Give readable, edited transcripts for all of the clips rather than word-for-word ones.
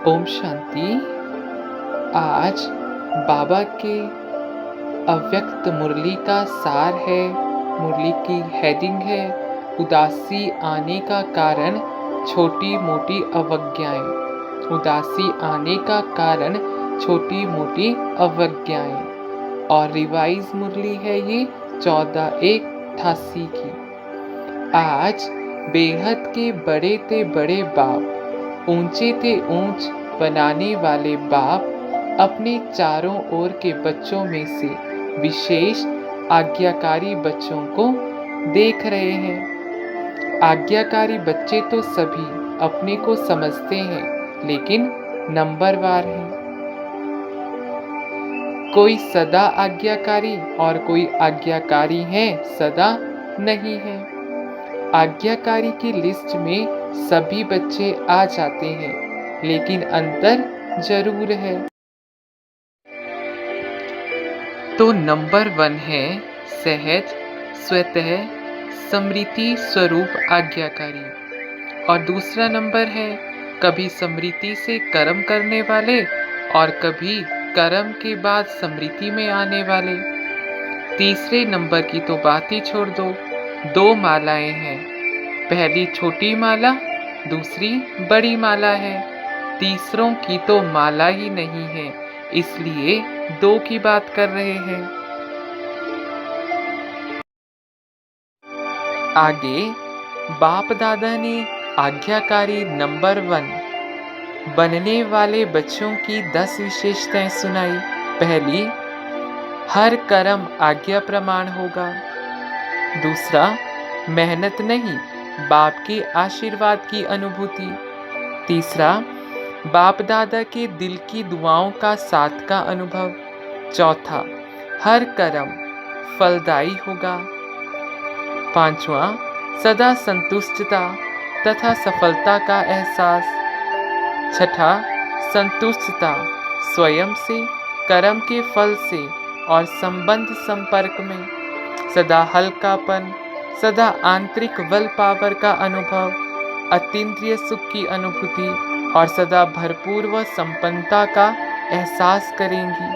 ओम शांति। आज बाबा के अव्यक्त मुरली का सार है। मुरली की हेडिंग है उदासी आने का कारण छोटी मोटी अवज्ञाएं। उदासी आने का कारण छोटी मोटी अवज्ञाएं। और रिवाइज मुरली है ये 14/1/88 की। आज बेहद के बड़े ते बड़े बाप, ऊंचे ते ऊंच बनाने वाले बाप अपने चारों ओर के बच्चों में से विशेष आज्ञाकारी बच्चों को देख रहे हैं। आज्ञाकारी बच्चे तो सभी अपने को समझते हैं, लेकिन नंबरवार हैं। कोई सदा आज्ञाकारी और कोई आज्ञाकारी है सदा नहीं है। आज्ञाकारी की लिस्ट में सभी बच्चे आ जाते हैं, लेकिन अंतर जरूर है। तो नंबर 1 है सहज स्वतः स्मृति स्वरूप आज्ञाकारी, और दूसरा नंबर है कभी स्मृति से कर्म करने वाले और कभी कर्म के बाद स्मृति में आने वाले। तीसरे नंबर की तो बात ही छोड़ दो। 2 मालाएं हैं, पहली छोटी माला, दूसरी बड़ी माला है। तीसरों की तो माला ही नहीं है, इसलिए 2 की बात कर रहे हैं। आगे बाप दादा ने आज्ञाकारी नंबर 1 बनने वाले बच्चों की 10 विशेषताएं सुनाई। पहली, हर कर्म आज्ञा प्रमाण होगा। दूसरा, मेहनत नहीं बाप के आशीर्वाद की अनुभूति। तीसरा, बाप दादा के दिल की दुआओं का साथ का अनुभव। चौथा, हर कर्म फलदायी होगा। पांचवा, सदा संतुष्टता तथा सफलता का एहसास। छठा, संतुष्टता स्वयं से, कर्म के फल से और संबंध संपर्क में। सदा हल्कापन, सदा आंतरिक विल पावर का अनुभव, अतीन्द्रिय सुख की अनुभूति और सदा भरपूर व संपन्नता का एहसास करेंगी।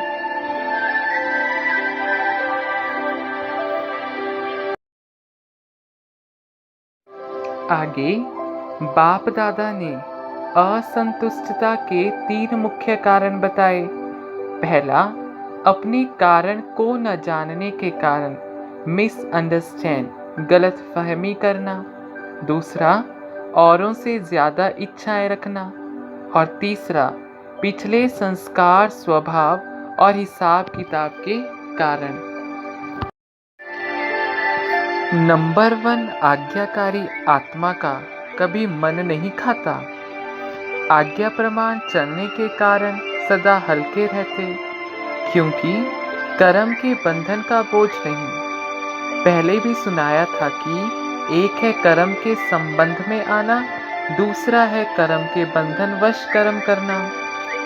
आगे बाप दादा ने असंतुष्टता के 3 मुख्य कारण बताए। पहला, अपने कारण को न जानने के कारण मिसअंडरस्टैंड, गलत फहमी करना। दूसरा, औरों से ज़्यादा इच्छाएं रखना। और तीसरा, पिछले संस्कार, स्वभाव और हिसाब किताब के कारण। नंबर 1 आज्ञाकारी आत्मा का कभी मन नहीं खाता। आज्ञा प्रमाण चलने के कारण सदा हल्के रहते, क्योंकि कर्म के बंधन का बोझ नहीं। पहले भी सुनाया था कि एक है कर्म के संबंध में आना, दूसरा है कर्म के बंधन वश कर्म करना।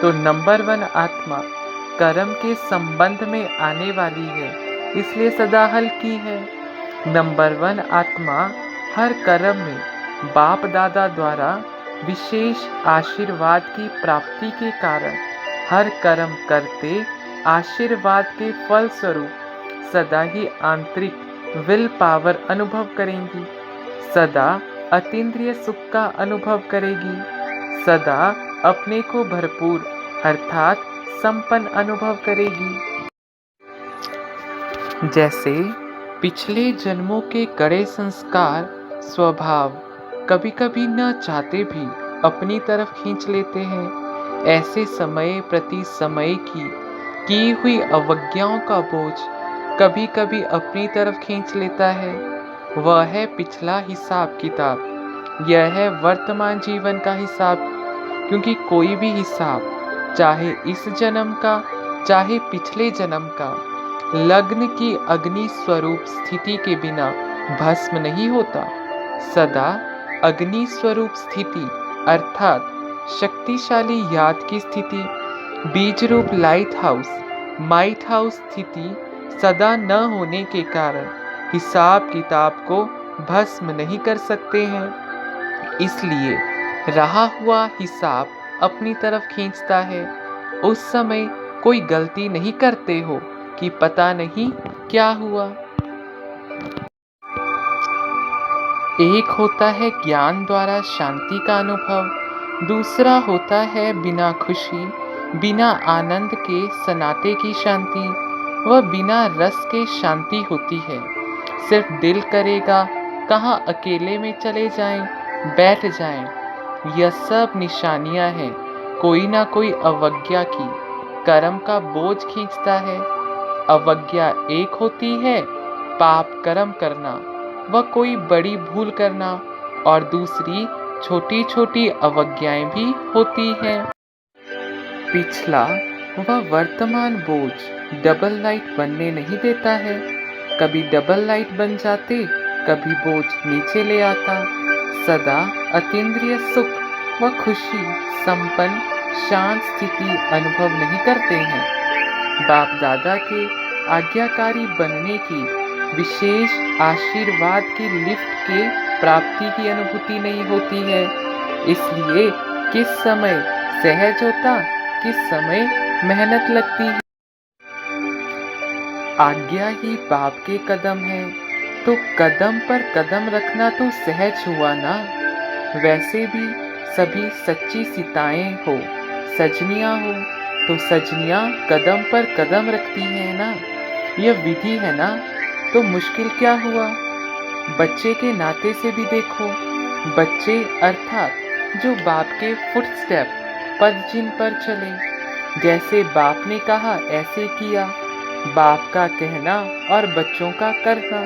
तो नंबर 1 आत्मा कर्म के संबंध में आने वाली है, इसलिए सदा हल्की है। नंबर 1 आत्मा हर कर्म में बाप दादा द्वारा विशेष आशीर्वाद की प्राप्ति के कारण हर कर्म करते आशीर्वाद के फल स्वरूप सदा ही आंतरिक विल पावर अनुभव करेंगी, सदा अतीन्द्रिय सुख का अनुभव करेगी, सदा अपने को भरपूर अर्थात संपन्न अनुभव करेगी। जैसे पिछले जन्मों के कड़े संस्कार, स्वभाव कभी कभी न चाहते भी अपनी तरफ खींच लेते हैं। ऐसे समय प्रति समय की हुई अवज्ञाओं का बोझ कभी कभी अपनी तरफ खींच लेता है। वह है पिछला हिसाब किताब, यह है वर्तमान जीवन का हिसाब। क्योंकि कोई भी हिसाब, चाहे इस जन्म का चाहे पिछले जन्म का, लग्न की अग्नि स्वरूप स्थिति के बिना भस्म नहीं होता। सदा अग्नि स्वरूप स्थिति अर्थात शक्तिशाली याद की स्थिति, बीज रूप लाइट हाउस स्थिति सदा न होने के कारण हिसाब किताब को भस्म नहीं कर सकते हैं। इसलिए रहा हुआ हिसाब अपनी तरफ खींचता है। उस समय कोई गलती नहीं करते हो कि पता नहीं क्या हुआ। एक होता है ज्ञान द्वारा शांति का अनुभव, दूसरा होता है बिना खुशी, बिना आनंद के सनाटे की शांति। वह बिना रस के शांति होती है। सिर्फ दिल करेगा कहाँ अकेले में चले जाएं, बैठ जाएं। यह सब निशानियां हैं कोई ना कोई अवज्ञा की। कर्म का बोझ खींचता है। अवज्ञा एक होती है पाप कर्म करना, वह कोई बड़ी भूल करना, और दूसरी छोटी छोटी अवज्ञाएं भी होती हैं। पिछला वह वर्तमान बोझ डबल लाइट बनने नहीं देता है। कभी डबल लाइट बन जाते, कभी बोझ नीचे ले आता। सदा अतीन्द्रिय सुख व खुशी, संपन्न शांत स्थिति अनुभव नहीं करते हैं। बाप दादा के आज्ञाकारी बनने की, विशेष आशीर्वाद की लिफ्ट के प्राप्ति की अनुभूति नहीं होती है। इसलिए किस समय सहज होता, किस समय मेहनत लगती है। आज्ञा ही बाप के कदम है, तो कदम पर कदम रखना तो सहज हुआ ना। वैसे भी सभी सच्ची सीताएं हो, सजनियां हो, तो सजनियां कदम पर कदम रखती हैं ना। यह विधि है ना, तो मुश्किल क्या हुआ। बच्चे के नाते से भी देखो। बच्चे अर्थात जो बाप के फुटस्टेप, पद जिन पर चले, जैसे बाप ने कहा ऐसे किया। बाप का कहना और बच्चों का करना,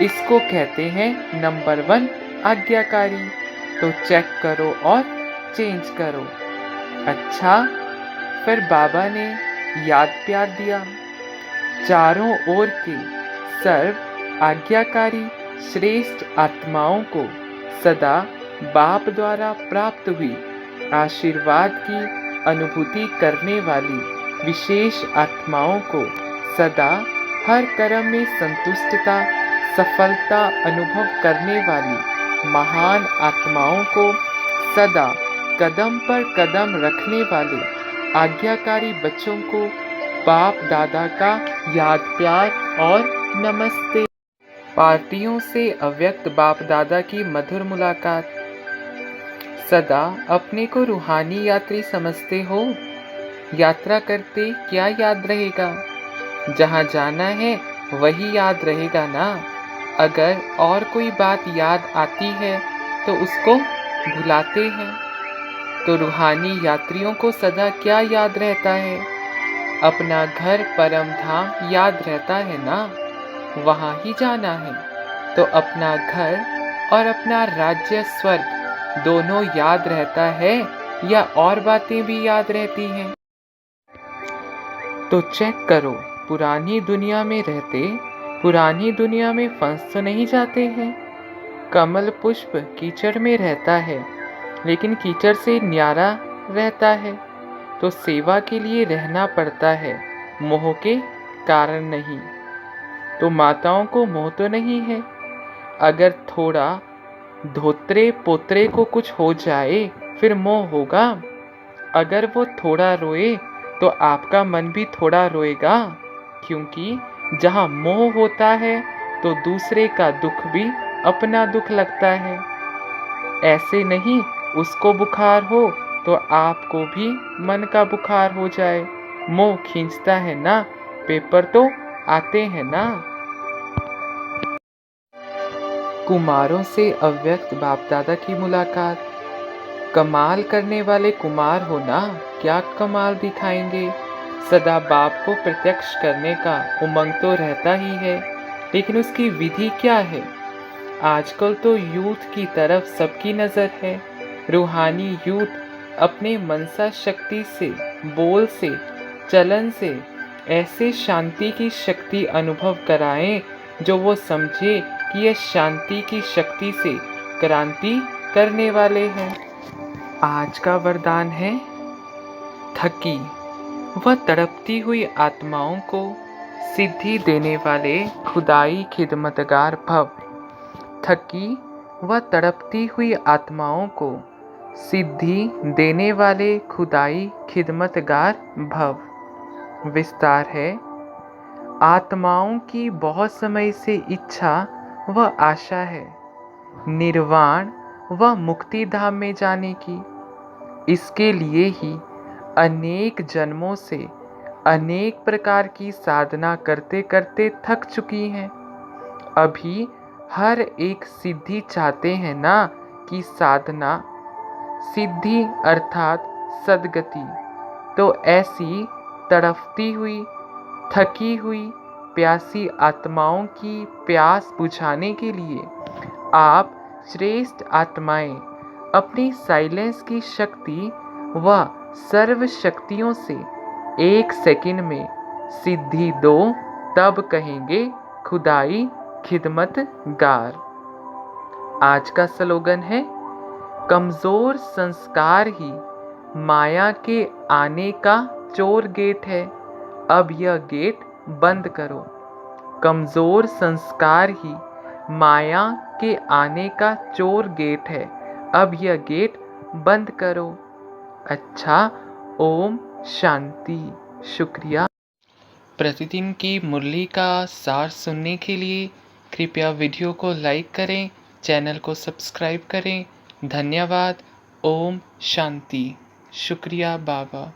इसको कहते हैं नंबर 1 आज्ञाकारी। तो चेक करो और चेंज करो। अच्छा, फिर बाबा ने याद प्यार दिया। चारों ओर के सर्व आज्ञाकारी श्रेष्ठ आत्माओं को सदा बाप द्वारा प्राप्त हुई आशीर्वाद की अनुभूति करने वाली विशेष आत्माओं को सदा हर कर्म में संतुष्टता, सफलता अनुभव करने वाली महान आत्माओं को सदा कदम पर कदम रखने वाले आज्ञाकारी बच्चों को बाप दादा का याद प्यार और नमस्ते। पार्टियों से अव्यक्त बाप दादा की मधुर मुलाकात। सदा अपने को रूहानी यात्री समझते हो। यात्रा करते क्या याद रहेगा। जहाँ जाना है वही याद रहेगा ना। अगर और कोई बात याद आती है तो उसको भुलाते हैं। तो रूहानी यात्रियों को सदा क्या याद रहता है। अपना घर परम धाम याद रहता है ना। वहाँ ही जाना है। तो अपना घर और अपना राज्य स्वर्ग दोनों याद रहता है, या और बातें भी याद रहती हैं। तो चेक करो, पुरानी दुनिया में रहते पुरानी दुनिया में फंस तो नहीं जाते हैं। कमल पुष्प कीचड़ में रहता है, लेकिन कीचड़ से न्यारा रहता है। तो सेवा के लिए रहना पड़ता है, मोह के कारण नहीं। तो माताओं को मोह तो नहीं है। अगर थोड़ा धोत्रे पोत्रे को कुछ हो जाए फिर मोह होगा। अगर वो थोड़ा रोए तो आपका मन भी थोड़ा रोएगा, क्योंकि जहाँ मोह होता है तो दूसरे का दुख भी अपना दुख लगता है। ऐसे नहीं उसको बुखार हो तो आपको भी मन का बुखार हो जाए। मोह खींचता है ना, पेपर तो आते हैं ना। कुमारों से अव्यक्त बाप दादा की मुलाकात। कमाल करने वाले कुमार हो ना, क्या कमाल दिखाएंगे। सदा बाप को प्रत्यक्ष करने का उमंग तो रहता ही है, लेकिन उसकी विधि क्या है। आजकल तो यूथ की तरफ सबकी नज़र है। रूहानी यूथ अपने मनसा शक्ति से, बोल से, चलन से ऐसे शांति की शक्ति अनुभव कराएं जो वो समझे कि यह शांति की शक्ति से क्रांति करने वाले हैं। आज का वरदान है थकी व तड़पती हुई आत्माओं को सिद्धि देने वाले खुदाई खिदमतगार भव। थकी व तड़पती हुई आत्माओं को सिद्धि देने वाले खुदाई खिदमतगार भव। विस्तार है, आत्माओं की बहुत समय से इच्छा व आशा है निर्वाण व मुक्ति धाम में जाने की। इसके लिए ही अनेक जन्मों से अनेक प्रकार की साधना करते करते थक चुकी हैं। अभी हर एक सिद्धि चाहते हैं ना कि साधना सिद्धि अर्थात सद्गति। तो ऐसी तड़पती हुई, थकी हुई, प्यासी आत्माओं की प्यास बुझाने के लिए आप श्रेष्ठ आत्माएं अपनी साइलेंस की शक्ति व सर्व शक्तियों से 1 सेकंड में सिद्धि दो, तब कहेंगे खुदाई खिदमतगार। आज का स्लोगन है, कमजोर संस्कार ही माया के आने का चोर गेट है, अब यह गेट बंद करो। कमजोर संस्कार ही माया के आने का चोर गेट है, अब यह गेट बंद करो। अच्छा, ओम शांति। शुक्रिया। प्रतिदिन की मुरली का सार सुनने के लिए कृपया वीडियो को लाइक करें, चैनल को सब्सक्राइब करें। धन्यवाद। ओम शांति। शुक्रिया बाबा।